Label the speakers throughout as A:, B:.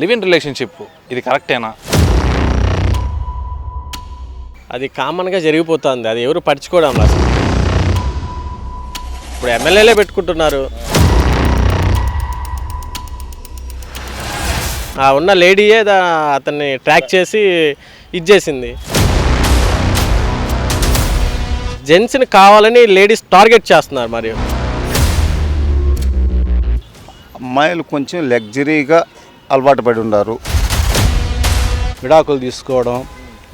A: Live in relationship ఇది కరెక్టేనా?
B: అది కామన్గా జరిగిపోతుంది, అది ఎవరు పట్టించుకోవడం అసలు. ఇప్పుడు ఎమ్మెల్యేలే పెట్టుకుంటున్నారు. ఆ ఉన్న లేడీయే అతన్ని ట్రాక్ చేసి ఇచ్చేసింది. జెంట్స్ని కావాలని లేడీస్ టార్గెట్ చేస్తున్నారు. మరి
C: అమ్మాయిలు కొంచెం లగ్జరీగా అలవాటు పడి ఉన్నారు.
D: విడాకులు తీసుకోవడం,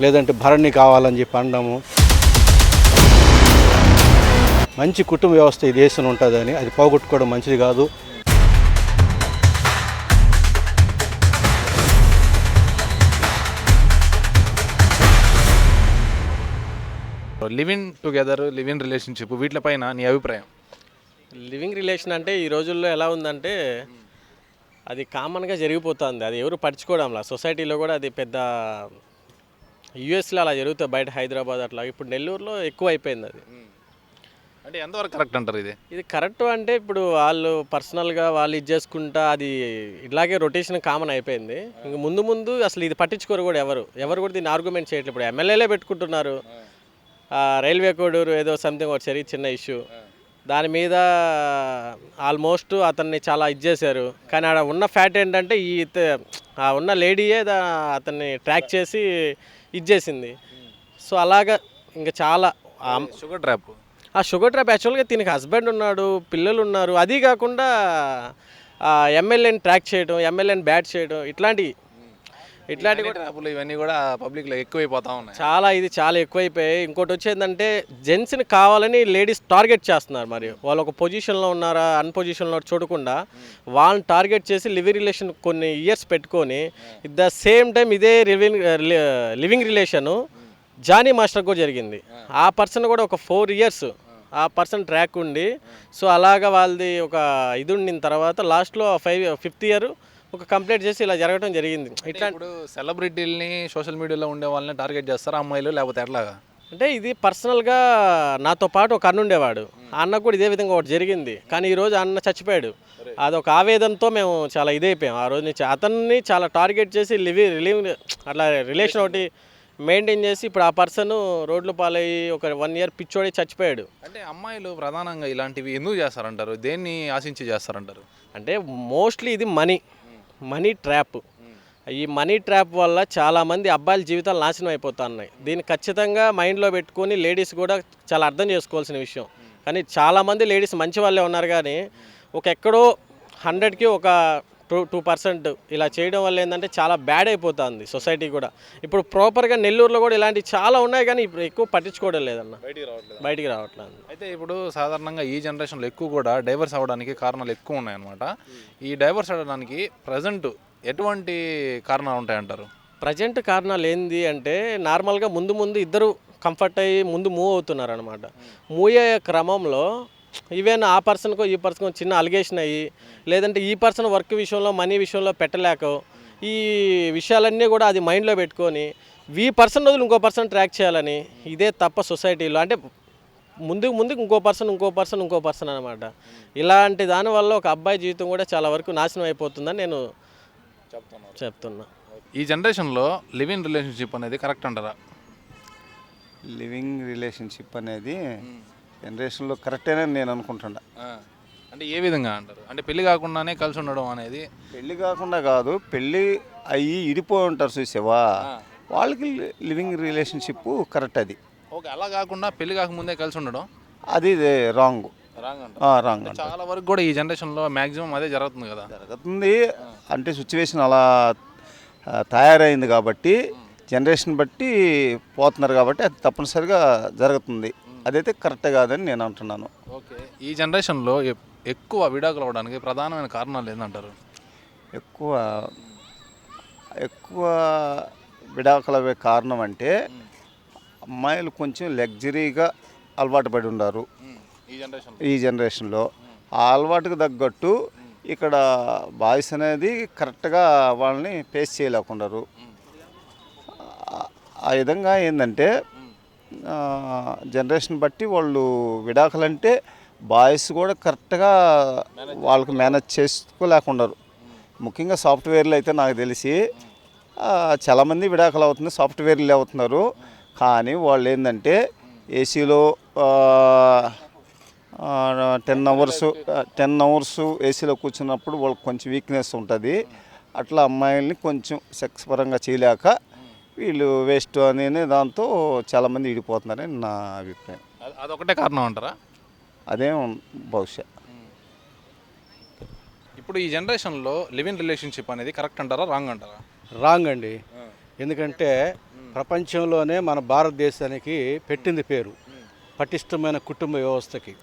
D: లేదంటే భరణి కావాలని చెప్పి అనడము. మంచి కుటుంబ వ్యవస్థ ఈ దేశంలో ఉంటుందని అది పోగొట్టుకోవడం మంచిది కాదు.
A: Live in together, live in relationship వీటిపైన నీ అభిప్రాయం?
B: లివింగ్ రిలేషన్ అంటే ఈ రోజుల్లో ఎలా ఉందంటే అది కామన్గా జరిగిపోతుంది, అది ఎవరు పట్టించుకోవడంలా. సొసైటీలో కూడా అది పెద్ద యూఎస్లో అలా జరుగుతుంది, బయట హైదరాబాద్ అట్లా. ఇప్పుడు నెల్లూరులో ఎక్కువ అయిపోయింది అది.
A: అంటే ఎంతవరకు కరెక్ట్ అంటారు
B: ఇది కరెక్ట్ అంటే ఇప్పుడు వాళ్ళు పర్సనల్గా వాళ్ళు ఇది చేసుకుంటా అది ఇట్లాగే రొటేషన్ కామన్ అయిపోయింది. ఇంక ముందు ముందు అసలు ఇది పట్టించుకోరు కూడా ఎవరు కూడా దీన్ని ఆర్గ్యుమెంట్ చేయట్లేదు. ఇప్పుడు ఎమ్మెల్యేలే పెట్టుకుంటున్నారు. రైల్వే కోడూరు ఏదో సంథింగ్ ఒకటి సరి చిన్న ఇష్యూ, దాని మీద ఆల్మోస్ట్ అతన్ని చాలా ఇచ్చేశారు. కానీ ఆడ ఉన్న ఫ్యాట్ ఏంటంటే ఆ ఉన్న లేడీయే అతన్ని ట్రాక్ చేసి ఇచ్చేసింది. సో అలాగా ఇంకా చాలా
A: షుగర్ ట్రాప్.
B: ఆ షుగర్ ట్రాప్ యాక్చువల్గా దీనికి హస్బెండ్ ఉన్నాడు, పిల్లలు ఉన్నారు. అది కాకుండా ఎమ్మెల్యేని ట్రాక్ చేయడం, ఎమ్మెల్యేని బ్యాట్ చేయడం, ఇట్లాంటివి
A: ట్రాపులు ఇవన్నీ కూడా పబ్లిక్లో ఎక్కువైపోతా ఉన్నాయి.
B: ఇది చాలా ఎక్కువైపోయాయి. ఇంకోటి వచ్చేందంటే జెంట్స్ని కావాలని లేడీస్ టార్గెట్ చేస్తున్నారు. మరి వాళ్ళు ఒక పొజిషన్లో ఉన్నారా అన్ పొజిషన్లో చూడకుండా వాళ్ళని టార్గెట్ చేసి లివింగ్ రిలేషన్ కొన్ని ఇయర్స్ పెట్టుకొని ఇట్ ద సేమ్ టైం ఇదే లివింగ్ రిలేషను జానీ మాస్టర్ కూడా జరిగింది. ఆ పర్సన్ కూడా ఒక 4 years ఆ పర్సన్ ట్రాక్ ఉండి, సో అలాగా వాళ్ళది ఒక ఇది ఉండిన తర్వాత లాస్ట్లో 5th year ఒక కంప్లైంట్ చేసి ఇలా జరగడం జరిగింది. ఇట్లా
A: ఇప్పుడు సెలబ్రిటీలని సోషల్ మీడియాలో ఉండే వాళ్ళని టార్గెట్ చేస్తారు అమ్మాయిలు, లేకపోతే ఎట్లాగా
B: అంటే ఇది పర్సనల్గా నాతో పాటు ఒక అన్న ఉండేవాడు. ఆ అన్న కూడా ఇదే విధంగా ఒకటి జరిగింది. కానీ ఈరోజు అన్న చచ్చిపోయాడు. అదొక ఆవేదనతో మేము చాలా ఇదైపోయాం. ఆ రోజు నుంచి అతన్ని చాలా టార్గెట్ చేసి అట్లా రిలేషన్ ఒకటి మెయింటైన్ చేసి ఇప్పుడు ఆ పర్సన్ రోడ్లు పాలయ్యి ఒక 1 year పిచ్చోడి చచ్చిపోయాడు.
A: అంటే అమ్మాయిలు ప్రధానంగా ఇలాంటివి ఎందుకు చేస్తారంటారు? దేన్ని ఆశించి చేస్తారంటారు?
B: అంటే మోస్ట్లీ ఇది మనీ ట్రాప్. ఈ మనీ ట్రాప్ వల్ల చాలామంది అబ్బాయిల జీవితాలు నాశనం అయిపోతున్నాయి. దీన్ని ఖచ్చితంగా మైండ్లో పెట్టుకొని లేడీస్ కూడా చాలా అర్థం చేసుకోవాల్సిన విషయం. కానీ చాలామంది లేడీస్ మంచి వాళ్ళే ఉన్నారు, కానీ ఎక్కడో 100కి ఒక 2% ఇలా చేయడం వల్ల ఏంటంటే చాలా బ్యాడ్ అయిపోతుంది సొసైటీ కూడా. ఇప్పుడు ప్రాపర్గా నెల్లూరులో కూడా ఇలాంటివి చాలా ఉన్నాయి, కానీ ఇప్పుడు ఎక్కువ పట్టించుకోవడం లేదన్న, బయటికి రావట్లేదు.
A: అయితే ఇప్పుడు సాధారణంగా ఈ జనరేషన్లో ఎక్కువ కూడా డైవర్స్ అవ్వడానికి కారణాలు ఎక్కువ ఉన్నాయన్నమాట. ఈ డైవర్స్ అవ్వడానికి ప్రజెంట్ ఎటువంటి కారణాలు ఉంటాయంటారు?
B: ప్రజెంట్ కారణాలు ఏంది అంటే నార్మల్గా ముందు ఇద్దరు కంఫర్ట్ అయ్యి ముందు మూవ్ అవుతున్నారు అనమాట. మూవ్ అయ్యే క్రమంలో ఈవెన్ ఆ పర్సన్కో ఈ పర్సన్కో చిన్న అలిగేషన్ అయ్యి, లేదంటే ఈ పర్సన్ వర్క్ విషయంలో మనీ విషయంలో పెట్టలేక ఈ విషయాలన్నీ కూడా అది మైండ్లో పెట్టుకొని ఈ పర్సన్ రోజులు ఇంకో పర్సన్ ట్రాక్ చేయాలని, ఇదే తప్ప సొసైటీలో అంటే ముందుకు ఇంకో పర్సన్ అనమాట. ఇలాంటి దానివల్ల ఒక అబ్బాయి జీవితం కూడా చాలా వరకు నాశనం అయిపోతుందని నేను చెప్తున్నా.
A: ఈ జనరేషన్లో లివ్ ఇన్ రిలేషన్షిప్ అనేది కరెక్ట్ అంటారా?
C: లివింగ్ రిలేషన్షిప్ అనేది జనరేషన్లో కరెక్టేనని నేను అనుకుంటున్నా.
A: అంటే ఏ విధంగా అంటారు? అంటే పెళ్లి కాకుండానే కలిసి ఉండడం అనేది?
C: పెళ్ళి కాకుండా కాదు, పెళ్ళి అయ్యి ఇడిపోయి ఉంటారు చూసావా, వాళ్ళకి లివింగ్ రిలేషన్షిప్ కరెక్ట్. అది
A: ఓకే. అలా కాకుండా పెళ్లి కాకముందే కలిసి ఉండడం
C: అది రాంగ్. రాంగ్
A: చాలా వరకు కూడా ఈ జనరేషన్లో మ్యాక్సిమం అదే జరుగుతుంది కదా.
C: జరుగుతుంది అంటే సిచ్యువేషన్ అలా తయారైంది కాబట్టి, జనరేషన్ బట్టి పోతున్నారు కాబట్టి అది తప్పనిసరిగా జరుగుతుంది. అదైతే కరెక్ట్ కాదని నేను అంటున్నాను.
A: ఓకే. ఈ జనరేషన్లో ఎక్కువ విడాకులు అవ్వడానికి ప్రధానమైన కారణాలు ఏంటంటారు?
C: ఎక్కువ విడాకుల కారణం అంటే అమ్మాయిలు కొంచెం లగ్జరీగా అలవాటు పడి ఉన్నారు ఈ జనరేషన్లో. ఆ అలవాటుకు తగ్గట్టు ఇక్కడ బాయ్స్ అనేది కరెక్ట్గా వాళ్ళని ఫేస్ చేయలేకున్నారు. ఆ విధంగా ఏంటంటే జనరేషన్ బట్టి వాళ్ళు విడాకులంటే బాయ్స్ కూడా కరెక్ట్గా వాళ్ళకి మేనేజ్ చేసుకోలేకున్నారు. ముఖ్యంగా సాఫ్ట్వేర్లు అయితే నాకు తెలిసి చాలామంది విడాకులు అవుతుంది, సాఫ్ట్వేర్లు అవుతున్నారు. కానీ వాళ్ళు ఏంటంటే ఏసీలో 10 అవర్స్ ఏసీలో కూర్చున్నప్పుడు వాళ్ళకి కొంచెం వీక్నెస్ ఉంటుంది. అట్లా అమ్మాయిల్ని కొంచెం సెక్స్ పరంగా చేయలేక వీళ్ళు వేస్ట్ అనే దాంతో చాలామంది విడిపోతున్నారని నా అభిప్రాయం.
A: అదొకటే కారణం అంటారా?
C: అదేం బహుశా.
A: ఇప్పుడు ఈ జనరేషన్లో లివ్ ఇన్ రిలేషన్షిప్ అనేది కరెక్ట్ అంటారా, రాంగ్ అంటారా?
D: రాంగ్ అండి. ఎందుకంటే ప్రపంచంలోనే మన భారతదేశానికి పెట్టింది పేరు పటిష్టమైన కుటుంబ వ్యవస్థకి.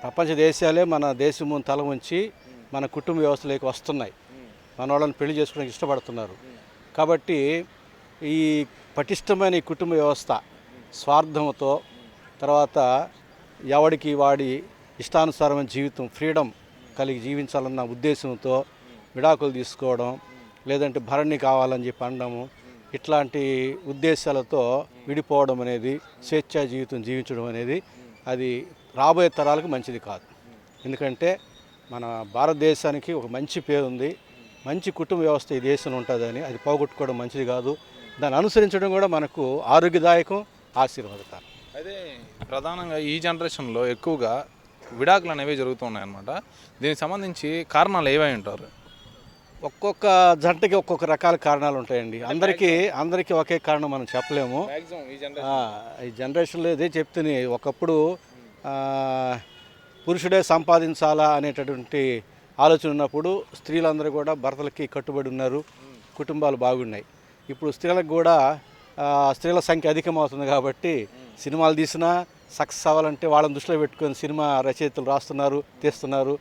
D: ప్రపంచ దేశాలే మన దేశం ముందు తల ఉంచి మన కుటుంబ వ్యవస్థలోకి వస్తున్నాయి, మన వాళ్ళని పెళ్లి చేసుకోవడానికి ఇష్టపడుతున్నారు. కాబట్టి ఈ పటిష్టమైన ఈ కుటుంబ వ్యవస్థ స్వార్థంతో, తర్వాత ఎవడికి వాడి ఇష్టానుసారమైన జీవితం, ఫ్రీడమ్ కలిగి జీవించాలన్న ఉద్దేశంతో విడాకులు తీసుకోవడం, లేదంటే భరణి కావాలని చెప్పి అనడము, ఇట్లాంటి ఉద్దేశాలతో విడిపోవడం అనేది, స్వేచ్ఛా జీవితం జీవించడం అనేది అది రాబోయే తరాలకు మంచిది కాదు. ఎందుకంటే మన భారతదేశానికి ఒక మంచి పేరు ఉంది, మంచి కుటుంబ వ్యవస్థ ఈ దేశంలో ఉంటుందని అది పోగొట్టుకోవడం మంచిది కాదు. దాన్ని అనుసరించడం కూడా మనకు ఆరోగ్యదాయకం, ఆశీర్వాదకరం.
A: అయితే ప్రధానంగా ఈ జనరేషన్లో ఎక్కువగా విడాకులు అనేవి జరుగుతున్నాయి అన్నమాట. దీనికి సంబంధించి కారణాలు ఏవై ఉంటారు?
D: ఒక్కొక్క జంటకి ఒక్కొక్క రకాల కారణాలు ఉంటాయండి. అందరికీ ఒకే కారణం మనం చెప్పలేము. ఈ జనరేషన్లో ఇదే చెప్తేనే, ఒకప్పుడు పురుషుడే సంపాదించాలా అనేటటువంటి ఆలోచన ఉన్నప్పుడు స్త్రీలందరూ కూడా భర్తలకి కట్టుబడి ఉన్నారు, కుటుంబాలు బాగున్నాయి. ఇప్పుడు స్త్రీలకు కూడా స్త్రీల సంఖ్య అధికమవుతుంది కాబట్టి సినిమాలు తీసినా సక్సెస్ అవ్వాలంటే వాళ్ళని దృష్టిలో పెట్టుకొని సినిమా రచయితలు రాస్తున్నారు, తీస్తున్నారు.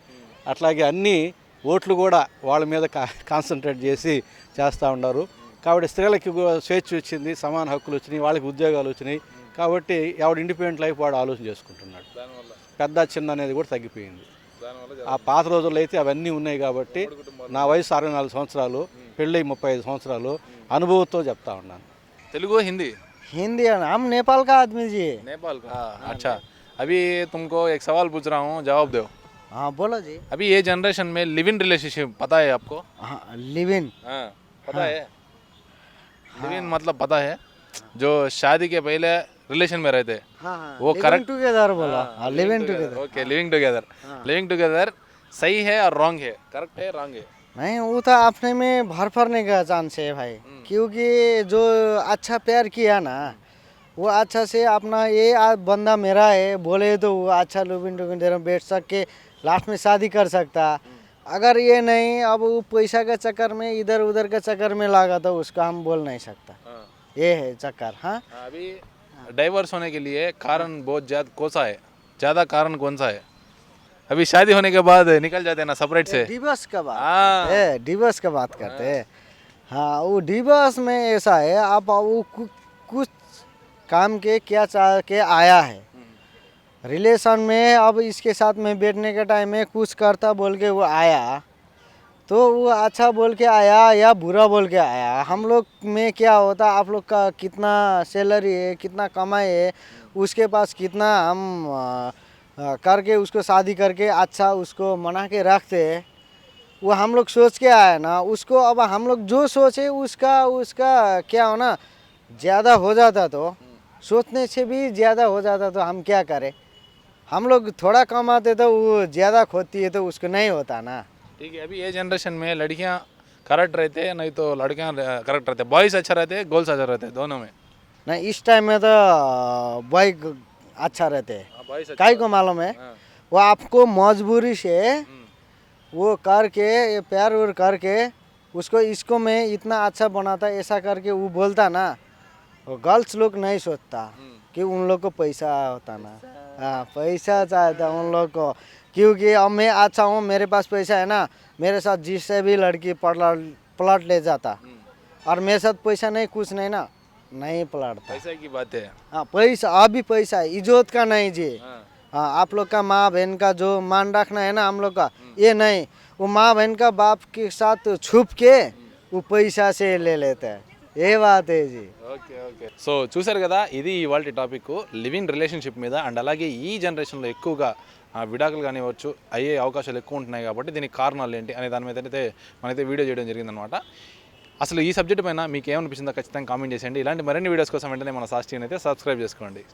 D: అట్లాగే అన్నీ ఓట్లు కూడా వాళ్ళ మీద కాన్సన్ట్రేట్ చేసి చేస్తూ ఉన్నారు. కాబట్టి స్త్రీలకి స్వేచ్ఛ వచ్చింది, సమాన హక్కులు వచ్చినాయి, వాళ్ళకి ఉద్యోగాలు వచ్చినాయి. కాబట్టి ఎవడు ఇండిపెండెంట్ లైఫ్ వాడు ఆలోచన చేసుకుంటున్నాడు. పెద్ద చిన్న అనేది కూడా తగ్గిపోయింది. ఆ పాత రోజుల్లో అయితే అవన్నీ ఉన్నాయి. కాబట్టి నా వయసు 64 సంవత్సరాలు, పెళ్ళై 35 సంవత్సరాలు, అనుభవంతో చెప్తా ఉన్నాను.
A: తెలుగు हिंदी?
E: हिंदी है ना, हम नेपाल का आदमी जी।
A: नेपाल का? अच्छा, अभी तुमको एक सवाल पूछ रहा हूँ, जवाब दो।
E: हाँ बोलो जी।
A: अभी ये जनरेशन में लिव इन रिलेशनशिप पता है आपको?
E: हाँ लिव इन।
A: हाँ पता है। लिव इन मतलब पता है, जो शादी के पहले रिलेशन में रहते
E: हाँ
A: वो करेक्ट
E: टुगेदर बोला। हाँ live in together.
A: Okay, living together. Living together सही है और रॉन्ग है? करेक्ट है, रॉन्ग है?
E: नहीं, वो तो अपने में भर पड़ने का चांस है भाई, क्योंकि जो अच्छा प्यार किया ना वो अच्छा से अपना ये बंदा मेरा है बोले तो वो अच्छा लिव इन टुगेदर में बैठ सक के लास्ट में शादी कर सकता। अगर ये नहीं, अब वो पैसा के चक्कर में इधर उधर के चक्कर में लगा तो उसका हम बोल नहीं सकता। ये है चक्कर। हाँ
A: अभी डाइवर्स होने के लिए कारण बहुत ज़्यादा कारण कौन सा है? अभी शादी होने के बाद निकल जाते हैं ना सेपरेट से।
E: डिवोर्स का बात
A: हाँ।
E: करते हैं, डिवोर्स का बात करते हैं। हाँ वो डिवोर्स में ऐसा है, आप वो कुछ काम के क्या चाह के आया है रिलेशन में, अब इसके साथ में बैठने के टाइम में कुछ करता बोल के वो आया, तो वो अच्छा बोल के आया या बुरा बोल के आया, हम लोग में क्या होता, आप लोग का कितना सैलरी है, कितना कमाई है, उसके पास कितना हम करके उसको शादी करके अच्छा उसको मना के रखते हैं। वो हम लोग सोच के आए ना उसको, अब हम लोग जो सोचे उसका क्या हो ना, ज़्यादा हो जाता तो सोचने से भी ज़्यादा हो जाता तो हम क्या करें। हम लोग थोड़ा कमाते तो वो ज़्यादा खोती है तो उसको नहीं होता ना।
A: ठीक है, अभी ये जनरेशन में लड़कियां करेक्ट रहते हैं, नहीं तो लड़कियां करेक्ट रहते हैं? बॉयज़ अच्छा रहते हैं, गर्ल्स अच्छा रहते हैं, दोनों में?
E: नहीं, इस टाइम में तो बॉय अच्छा रहते हैं। काहे को मालूम है, वो आपको मजबूरी से वो करके प्यार व्यार करके उसको इसको मैं इतना अच्छा बनाता, ऐसा करके वो बोलता ना, वो गर्ल्स लोग नहीं सोचता कि उन लोग को पैसा होता ना। हाँ पैसा चाहता उन लोग को, क्योंकि अब मैं अच्छा हूँ, मेरे पास पैसा है ना, मेरे साथ जिससे भी लड़की पलट ले जाता, और मेरे साथ पैसा नहीं, कुछ नहीं ना, नहीं पलटता।
A: पैसे की बात है।
E: हाँ पैसा, अभी पैसा है, इज्जत का नहीं जी। हाँ आप लोग का माँ बहन का जो मान रखना है ना हम लोग का, ये नहीं, वो माँ बहन का बाप के साथ छुप के वो पैसा से ले लेते हैं, ये बात है जी।
A: Okay okay. సో చూసారు కదా, ఇది ఇవాళ టాపిక్ లివ్ ఇన్ రిలేషన్షిప్ మీద. అండ్ అలాగే ఈ జనరేషన్లో ఎక్కువగా విడాకులు కానివ్వచ్చు అయ్యే అవకాశాలు ఎక్కువ ఉంటున్నాయి కాబట్టి దీనికి కారణాలు ఏంటి అనే దాని మీద అయితే మనైతే వీడియో చేయడం జరిగిందనమాట. అసలు ఈ సబ్జెక్ట్ పైన మీకు ఏమనిపించిందో ఖచ్చితంగా కామెంట్ చేసేయండి. ఇలాంటి మరిన్ని వీడియోస్ కోసం వెంటనే మన సాస్ టీవీని అయితే సబ్స్క్రైబ్ చేసుకోండి.